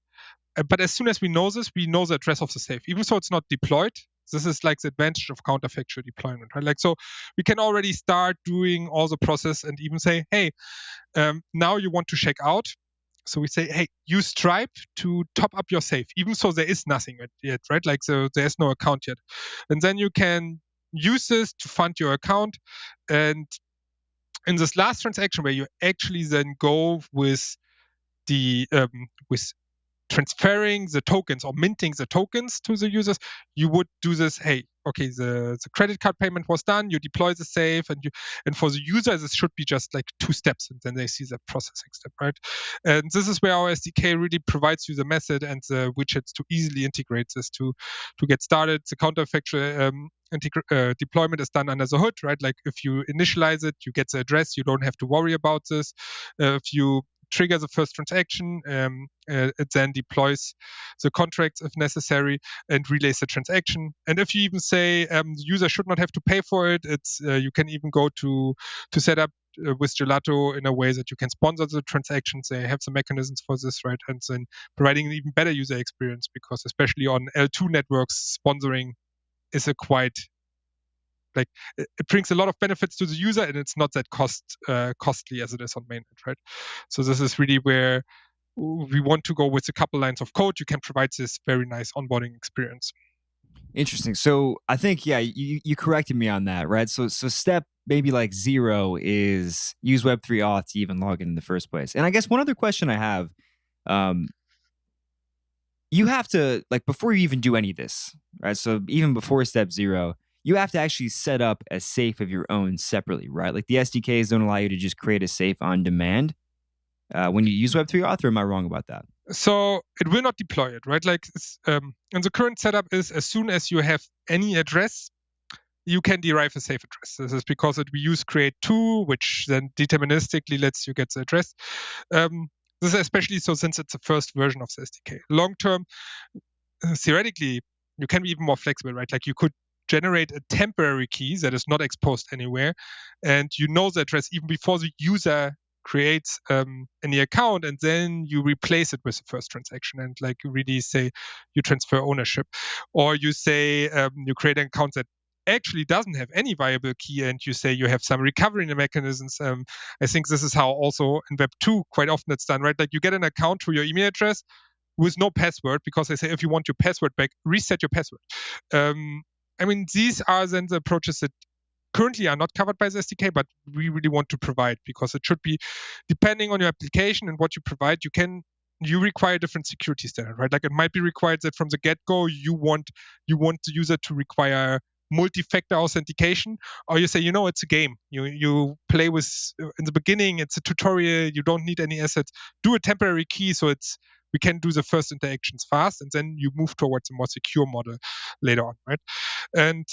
But as soon as we know this, we know the address of the safe, even though it's not deployed. This is like the advantage of counterfactual deployment, right? Like, so we can already start doing all the process and even say, hey, now you want to check out. So we say, hey, use Stripe to top up your safe, even though there is nothing yet, right? Like, so there's no account yet. And then you can use this to fund your account. And in this last transaction where you actually then go with the with transferring the tokens or minting the tokens to the users, you would do this. Hey, okay, the credit card payment was done. You deploy the safe, and for the user, this should be just like 2 steps, and then they see the processing step, right? And this is where our SDK really provides you the method and the widgets to easily integrate this to get started. The counterfactual deployment is done under the hood, right? Like if you initialize it, you get the address. You don't have to worry about this. If you trigger the first transaction, it then deploys the contracts if necessary and relays the transaction. And if you even say the user should not have to pay for it, it's you can even go to set up with Gelato in a way that you can sponsor the transactions. They have the mechanisms for this, right? And then providing an even better user experience, because especially on L2 networks, sponsoring is a quite like it brings a lot of benefits to the user, and it's not that costly as it is on mainnet, right? So this is really where we want to go with a couple lines of code. You can provide this very nice onboarding experience. Interesting. So I think, yeah, you corrected me on that, right? So step maybe like 0 is use Web3 auth to even log in the first place. And I guess one other question I have, you have to, like, before you even do any of this, right? So even before step 0, you have to actually set up a safe of your own separately, right? Like the SDKs don't allow you to just create a safe on demand when you use Web3 auth, or am I wrong about that? So it will not deploy it, right? Like, and the current setup is as soon as you have any address, you can derive a safe address. This is because we use create2, which then deterministically lets you get the address. This is especially so since it's the first version of the SDK. Long term, theoretically, you can be even more flexible, right? Like you could generate a temporary key that is not exposed anywhere, and you know the address even before the user creates any account, and then you replace it with the first transaction and like really say you transfer ownership, or you say you create an account that actually doesn't have any viable key and you say you have some recovery mechanisms. I think this is how also in Web 2 quite often it's done, right? Like you get an account to your email address with no password, because they say if you want your password back, reset your password. I mean, these are then the approaches that currently are not covered by the SDK, but we really want to provide, because it should be, depending on your application and what you provide, you require different security standard, right? Like it might be required that from the get-go you want the user to require multi-factor authentication, or you say, it's a game. You play with in the beginning, it's a tutorial, you don't need any assets. Do a temporary key so we can do the first interactions fast, and then you move towards a more secure model later on, right? And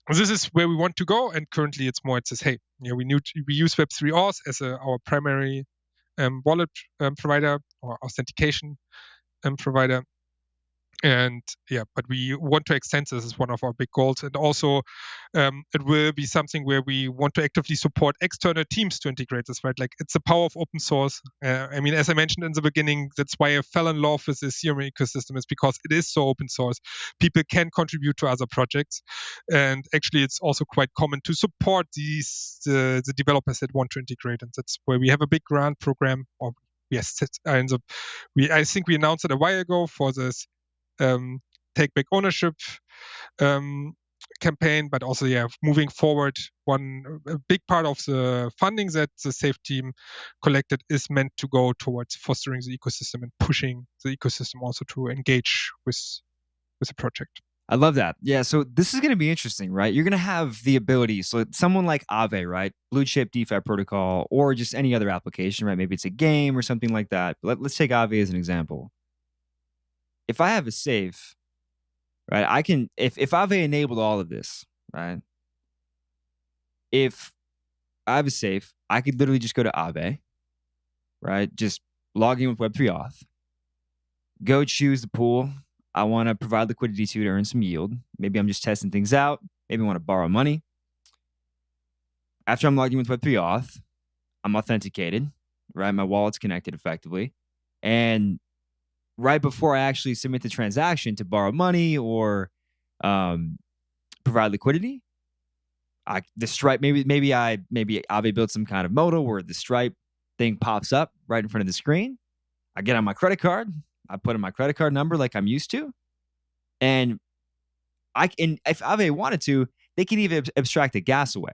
this is where we want to go. And currently, it says, hey, we use Web3 auth as our primary wallet provider or authentication provider. And but we want to extend this as one of our big goals. And also, it will be something where we want to actively support external teams to integrate this, right? Like it's the power of open source. I mean, as I mentioned in the beginning, that's why I fell in love with the Ethereum ecosystem, is because it is so open source. People can contribute to other projects. And actually, it's also quite common to support the developers that want to integrate. And that's where we have a big grant program. Or yes, I think we announced it a while ago for this take back ownership campaign, but also moving forward, a big part of the funding that the SAFE team collected is meant to go towards fostering the ecosystem and pushing the ecosystem also to engage with the project. I love that. Yeah, so this is going to be interesting, right? You're going to have the ability. So someone like Aave, right? Blue chip DeFi protocol, or just any other application, right? Maybe it's a game or something like that. But let's take Aave as an example. If I have a safe, right, I can, if Aave enabled all of this, right, if I have a safe, I could literally just go to Aave, right, just log in with Web3 auth, go choose the pool I want to provide liquidity to earn some yield. Maybe I'm just testing things out. Maybe I want to borrow money. After I'm logged in with Web3 auth, I'm authenticated, right? My wallet's connected effectively. And right before I actually submit the transaction to borrow money or provide liquidity, the Stripe, maybe Aave built some kind of modal where the Stripe thing pops up right in front of the screen. I get on my credit card. I put in my credit card number like I'm used to. And if Aave wanted to, they could even abstract the gas away.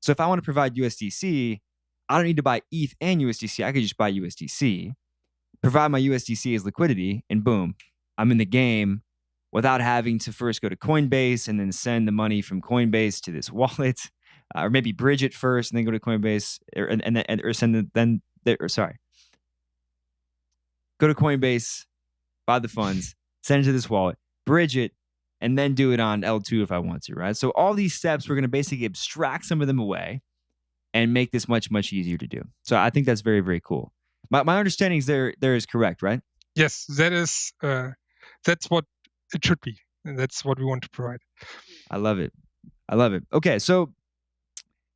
So if I want to provide USDC, I don't need to buy ETH and USDC. I could just buy USDC. provide my USDC as liquidity, and boom, I'm in the game without having to first go to Coinbase and then send the money from Coinbase to this wallet, or maybe bridge it first and then go to Coinbase, go to Coinbase, buy the funds, send it to this wallet, bridge it, and then do it on L2 if I want to, right? So all these steps, we're going to basically abstract some of them away and make this much, much easier to do. So I think that's very, very cool. My understanding is there is correct, right? Yes, that's what it should be. And that's what we want to provide. I love it. Okay, so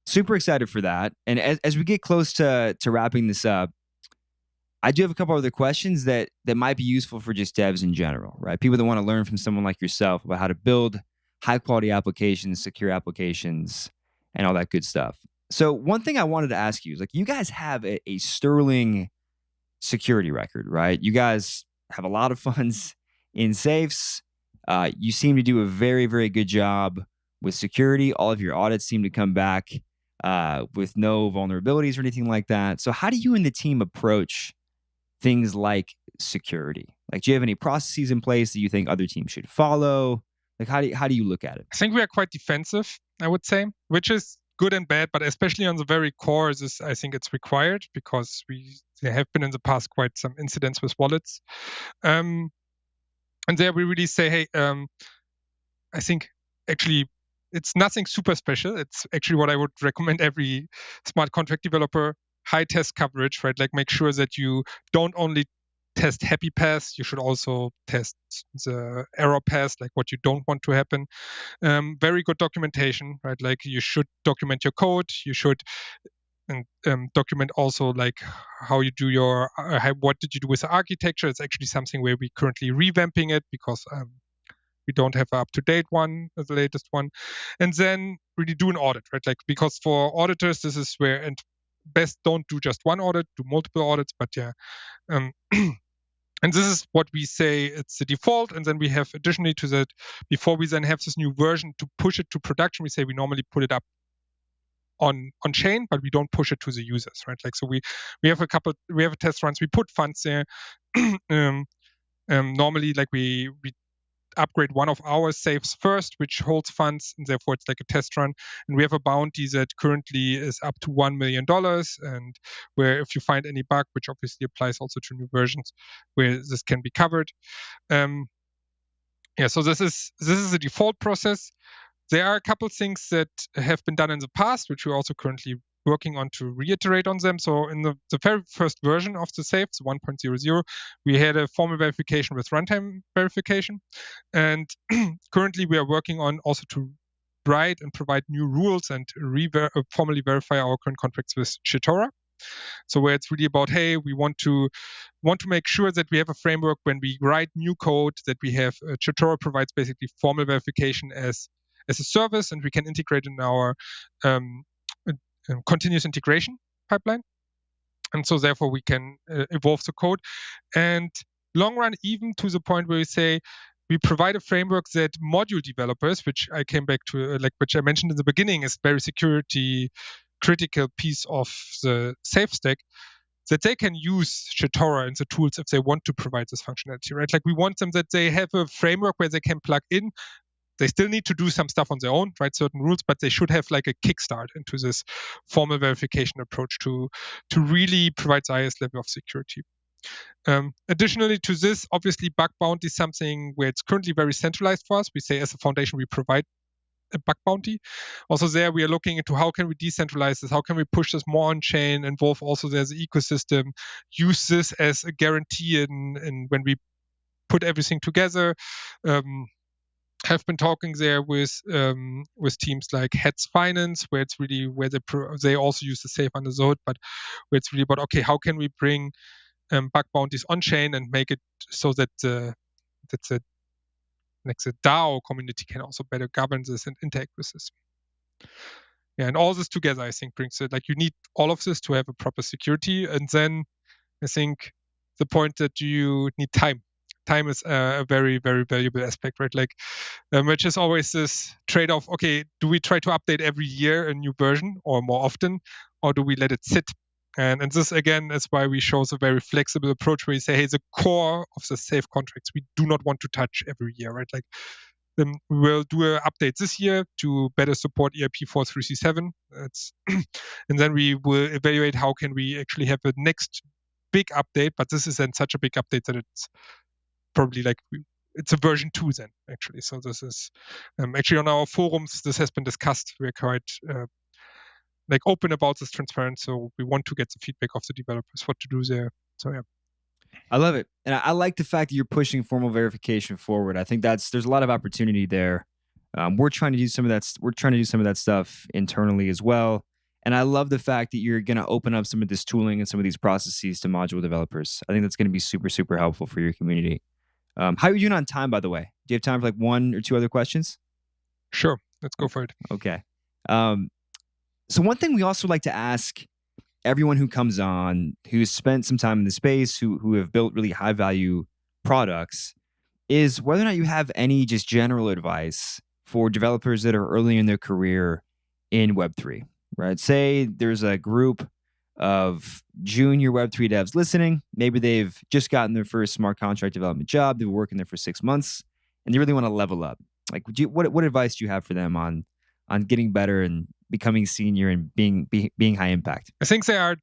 super excited for that. And as we get close to wrapping this up, I do have a couple other questions that might be useful for just devs in general, right? People that want to learn from someone like yourself about how to build high quality applications, secure applications, and all that good stuff. So one thing I wanted to ask you is, like, you guys have a sterling security record, right? You guys have a lot of funds in safes. You seem to do a very, very good job with security. All of your audits seem to come back with no vulnerabilities or anything like that. So how do you and the team approach things like security? Like, do you have any processes in place that you think other teams should follow? Like, how do you look at it? I think we are quite defensive, I would say, which is good and bad, but especially on the very core, I think it's required because there have been in the past quite some incidents with wallets. And there we really say, hey, I think actually it's nothing super special. It's actually what I would recommend every smart contract developer: high test coverage, right? Like, make sure that you don't only test happy paths, you should also test the error paths, like what you don't want to happen. Very good documentation, right? Like, you should document your code. You should document also like how you do your what did you do with the architecture. It's actually something where we currently revamping it because we don't have an up-to-date one, the latest one. And then really do an audit, right? Like, because for auditors, this is where, and best don't do just one audit, do multiple audits, but yeah. And this is what we say it's the default. And then we have additionally to that, before we then have this new version to push it to production, we say we normally put it up on chain, but we don't push it to the users, right? Like, so we have a test runs, we put funds there. Normally, like, we upgrade one of our safes first, which holds funds, and therefore it's like a test run. And we have a bounty that currently is up to $1 million, and where if you find any bug, which obviously applies also to new versions, where this can be covered. So this is the default process. There are a couple things that have been done in the past, which we're also currently working on to reiterate on them. So in the very first version of the safe, the 1.00, we had a formal verification with runtime verification. And currently we are working on also to write and provide new rules and formally verify our current contracts with Shitora. So where it's really about, hey, we want to make sure that we have a framework when we write new code that we have Shitora provides basically formal verification as a service, and we can integrate in our continuous integration pipeline. And so therefore we can evolve the code. And long run, even to the point where we say we provide a framework that module developers, which I came back to, which I mentioned in the beginning, is very security critical piece of the safe stack, that they can use Shitora and the tools if they want to provide this functionality, right? Like, we want them that they have a framework where they can plug in. They still need to do some stuff on their own, write certain rules, but they should have like a kickstart into this formal verification approach to really provide the highest level of security. Additionally to this, obviously, bug bounty is something where it's currently very centralized for us. We say as a foundation, we provide a bug bounty. Also there, we are looking into how can we decentralize this? How can we push this more on chain, involve also there's an ecosystem, use this as a guarantee in when we put everything together. Have been talking there with teams like Heads Finance, where it's really where they also use the safe under the hood, but where it's really about, okay, how can we bring bug bounties on chain and make it so that the DAO community can also better govern this and interact with this. Yeah, and all this together, I think, brings it, like, you need all of this to have a proper security. And then I think the point that you need time. Time is a very, very valuable aspect, right? Like, which is always this trade-off. Okay, do we try to update every year a new version or more often, or do we let it sit And this again is why we chose a very flexible approach where we say, hey, the core of the safe contracts we do not want to touch every year, right? Like we'll do an update this year to better support ERP 43C7. And then we will evaluate how can we actually have a next big update. But this is then such a big update that it's probably like it's a version 2 then actually. So this is actually on our forums. This has been discussed. We're quite like open about this, transparent. So we want to get the feedback of the developers what to do there. So yeah. I love it. And I like the fact that you're pushing formal verification forward. I think there's a lot of opportunity there. We're trying to do some of that. We're trying to do some of that stuff internally as well. And I love the fact that you're going to open up some of this tooling and some of these processes to module developers. I think that's going to be super, super helpful for your community. How are you doing on time, by the way? Do you have time for like one or two other questions? Sure. Let's go for it. Okay. So one thing we also like to ask everyone who comes on, who's spent some time in the space, who have built really high value products, is whether or not you have any just general advice for developers that are early in their career in Web3, right? Say there's a group of junior Web3 devs listening. Maybe they've just gotten their first smart contract development job. They've been working there for 6 months and they really want to level up. Like, what advice do you have for them on getting better and becoming senior and being high impact? I think there are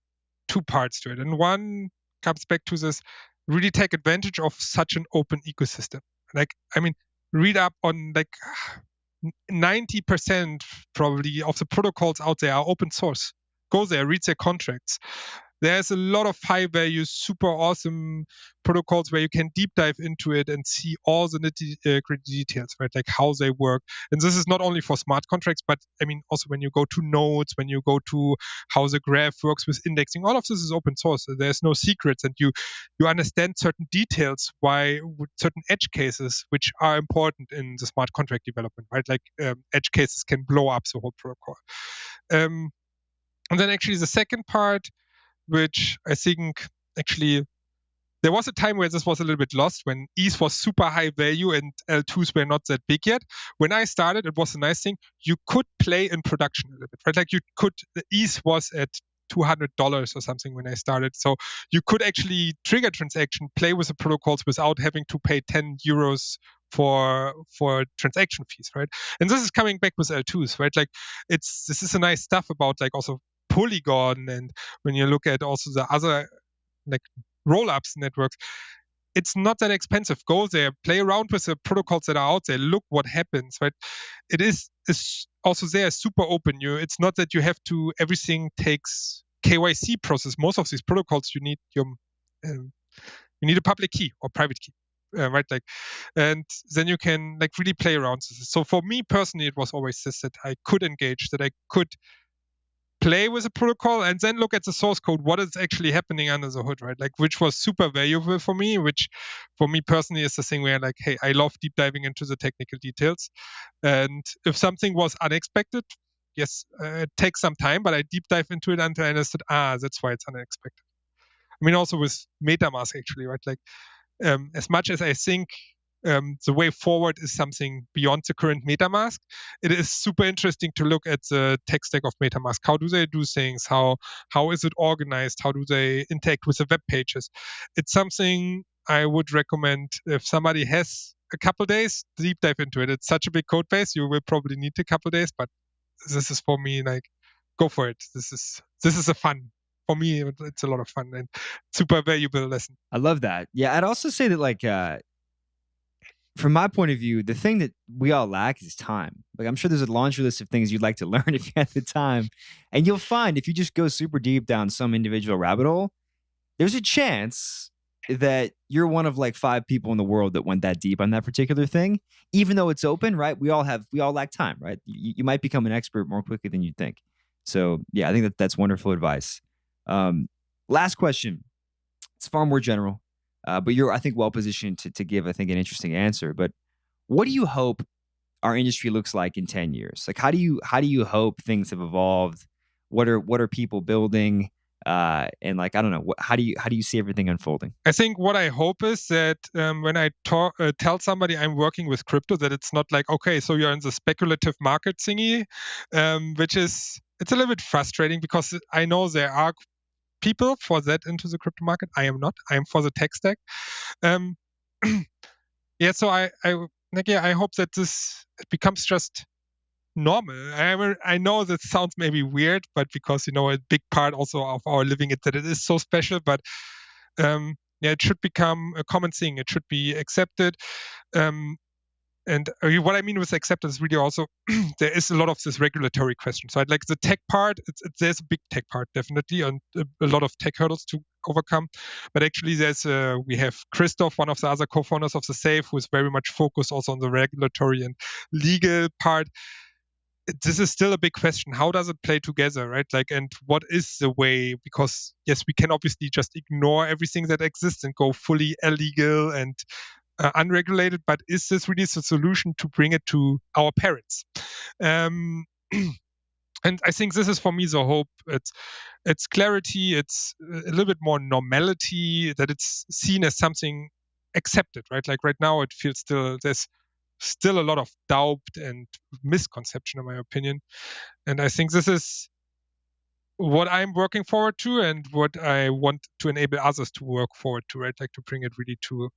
two parts to it. And one comes back to this, really take advantage of such an open ecosystem. Like, I mean, read up on like 90% probably of the protocols out there are open source. Go there, read their contracts. There's a lot of high value, super awesome protocols where you can deep dive into it and see all the nitty-gritty details, right? Like how they work. And this is not only for smart contracts, but I mean, also when you go to nodes, when you go to how the graph works with indexing, all of this is open source. There's no secrets, and you understand certain details, why certain edge cases, which are important in the smart contract development, right? Like edge cases can blow up the whole protocol. And then actually the second part, which I think actually there was a time where this was a little bit lost when ETH was super high value and L2s were not that big yet. When I started, it was a nice thing. You could play in production a little bit, right? Like the ETH was at $200 or something when I started. So you could actually trigger transaction, play with the protocols without having to pay 10 euros for transaction fees, right? And this is coming back with L2s, right? Like this is a nice stuff about like also Polygon, and when you look at also the other like roll-ups networks, it's not that expensive. Go there, play around with the protocols that are out there, look what happens, right? It is also there super open. It's not that you have to, everything takes KYC process. Most of these protocols you need a public key or private key. Right, like, and then you can like really play around with this. So for me personally, it was always this, that I could engage, that I could play with a protocol and then look at the source code, what is actually happening under the hood, right? Like, which was super valuable for me, which for me personally is the thing where like, hey, I love deep diving into the technical details. And if something was unexpected, yes, it takes some time, but I deep dive into it until I understood, that's why it's unexpected. I mean, also with MetaMask actually, right? Like, as much as I think the way forward is something beyond the current MetaMask, it is super interesting to look at the tech stack of MetaMask. How do they do things? How is it organized? How do they interact with the web pages? It's something I would recommend if somebody has a couple days, deep dive into it. It's such a big code base, you will probably need a couple days, but this is for me like, go for it. This is a fun. For me, it's a lot of fun and super valuable lesson. I love that. Yeah, I'd also say that like from my point of view, the thing that we all lack is time. Like, I'm sure there's a laundry list of things you'd like to learn if you had the time. And you'll find if you just go super deep down some individual rabbit hole, there's a chance that you're one of like 5 people in the world that went that deep on that particular thing. Even though it's open, right? We all lack time, right? You might become an expert more quickly than you'd think. So yeah, I think that's wonderful advice. Last question. It's far more general. But you're, I think, well positioned to give, I think, an interesting answer. But what do you hope our industry looks like in 10 years? Like, how do you hope things have evolved? What are people building? And like, I don't know, how do you see everything unfolding? I think what I hope is that when I tell somebody I'm working with crypto, that it's not like, okay, so you're in the speculative market thingy, which is, it's a little bit frustrating because I know there are people for that into the crypto market. I am not. I am for the tech stack. Um, yeah, so I hope that this becomes just normal. I know that sounds maybe weird, but because a big part also of our living is that it is so special. But yeah, it should become a common thing. It should be accepted. And what I mean with acceptance is really also there is a lot of this regulatory question. So I'd like the tech part. There's a big tech part definitely, and a lot of tech hurdles to overcome. But actually, we have Christoph, one of the other co-founders of the Safe, who is very much focused also on the regulatory and legal part. This is still a big question. How does it play together, right? And what is the way? Because yes, we can obviously just ignore everything that exists and go fully illegal and unregulated, but is this really the solution to bring it to our parents? Um, and I think this is for me the hope. It's clarity. It's a little bit more normality, that it's seen as something accepted, right? Right now, it feels there's still a lot of doubt and misconception, in my opinion. And I think this is what I'm working forward to, and what I want to enable others to work forward to, right? To bring it really to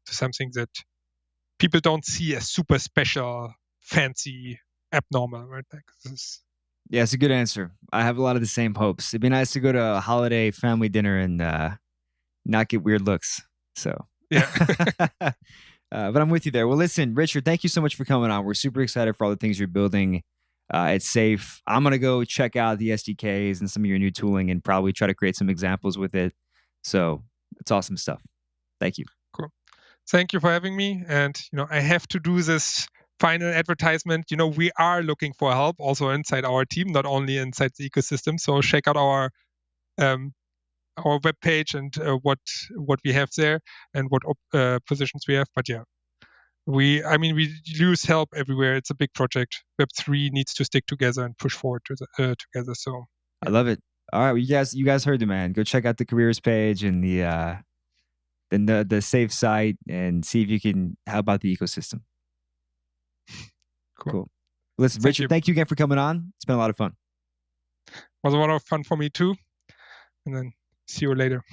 something that people don't see as super special, fancy, abnormal, right? Yeah, it's a good answer. I have a lot of the same hopes. It'd be nice to go to a holiday family dinner and not get weird looks. So yeah. But I'm with you there. Well, listen, Richard, thank you so much for coming on. We're super excited for all the things you're building. It's Safe. I'm gonna go check out the SDKs and some of your new tooling and probably try to create some examples with it. So it's awesome stuff. Thank you. Cool. Thank you for having me. And I have to do this final advertisement. We are looking for help also inside our team, not only inside the ecosystem. So check out our webpage and what we have there and what positions we have. But yeah, we use help everywhere. It's a big project. Web3 needs to stick together and push forward together. So yeah. I love it. All right, well, you guys heard the man. Go check out the careers page and the Safe site and see if you can help out the ecosystem. Cool. Listen, Richard, thank you again for coming on. It's been a lot of fun. It was a lot of fun for me too. And then see you later.